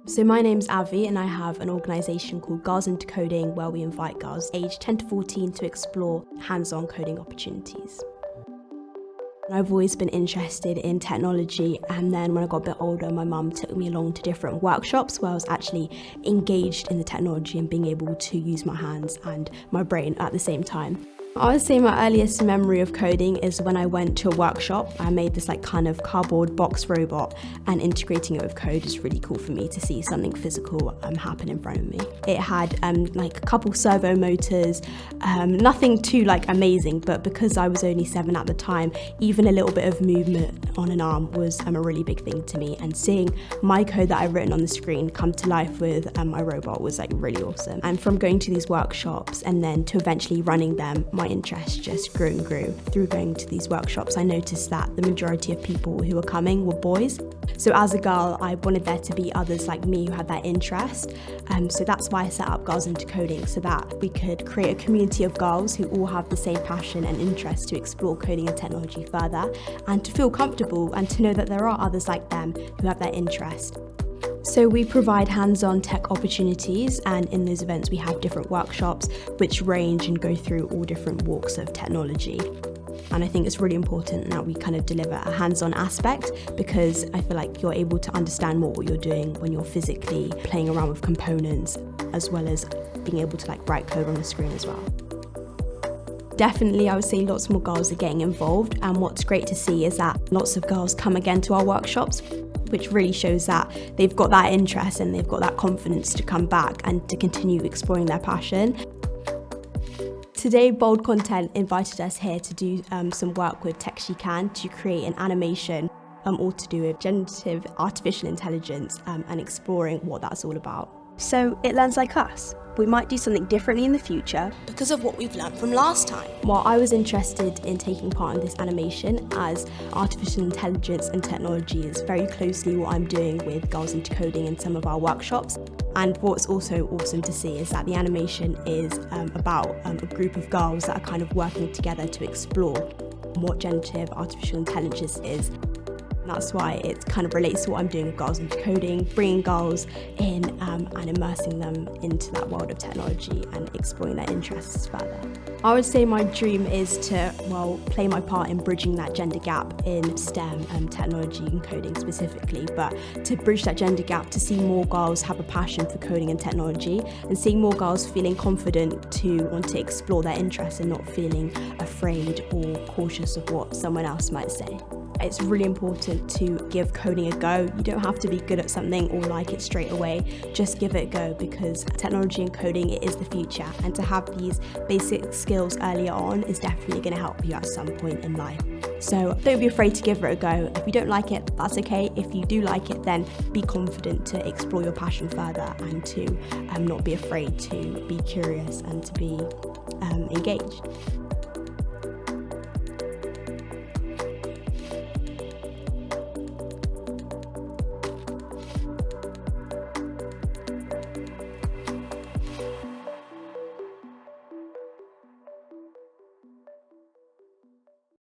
So my name's Avye and I have an organisation called Girls into Coding where we invite girls aged 10 to 14 to explore hands-on coding opportunities. I've always been interested in technology, and then when I got a bit older, my mum took me along to different workshops where I was actually engaged in the technology and being able to use my hands and my brain at the same time. I would say my earliest memory of coding is when I went to a workshop. I made this kind of cardboard box robot, and integrating it with code is really cool for me to see something physical happen in front of me. It had a couple servo motors, nothing too amazing, but because I was only 7 at the time, even a little bit of movement on an arm was a really big thing to me, and seeing my code that I've written on the screen come to life with my robot was really awesome. And from going to these workshops and then to eventually running them, my interest just grew and grew. Through going to these workshops, I noticed that the majority of people who were coming were boys. So as a girl, I wanted there to be others like me who had that interest. So that's why I set up Girls into Coding, so that we could create a community of girls who all have the same passion and interest to explore coding and technology further, and to feel comfortable and to know that there are others like them who have that interest. So we provide hands-on tech opportunities, and in those events we have different workshops which range and go through all different walks of technology. And I think it's really important that we kind of deliver a hands-on aspect, because I feel like you're able to understand more what you're doing when you're physically playing around with components, as well as being able to write code on the screen as well. Definitely, I would say lots more girls are getting involved, and what's great to see is that lots of girls come again to our workshops, which really shows that they've got that interest and they've got that confidence to come back and to continue exploring their passion. Today, Bold Content invited us here to do some work with Tech She Can to create an animation all to do with generative artificial intelligence and exploring what that's all about. So it learns like us. We might do something differently in the future because of what we've learned from last time. Well, I was interested in taking part in this animation, as artificial intelligence and technology is very closely what I'm doing with Girls into Coding in some of our workshops. And what's also awesome to see is that the animation is about a group of girls that are kind of working together to explore what generative artificial intelligence is. That's why it kind of relates to what I'm doing with Girls into Coding, bringing girls in and immersing them into that world of technology and exploring their interests further. I would say my dream is to, play my part in bridging that gender gap in STEM, technology and coding specifically, but to bridge that gender gap, to see more girls have a passion for coding and technology, and seeing more girls feeling confident to want to explore their interests and not feeling afraid or cautious of what someone else might say. It's really important to give coding a go. You don't have to be good at something or like it straight away. Just give it a go, because technology and coding, it is the future. And to have these basic skills earlier on is definitely going to help you at some point in life. So don't be afraid to give it a go. If you don't like it, that's okay. If you do like it, then be confident to explore your passion further, and to not be afraid to be curious and to be engaged.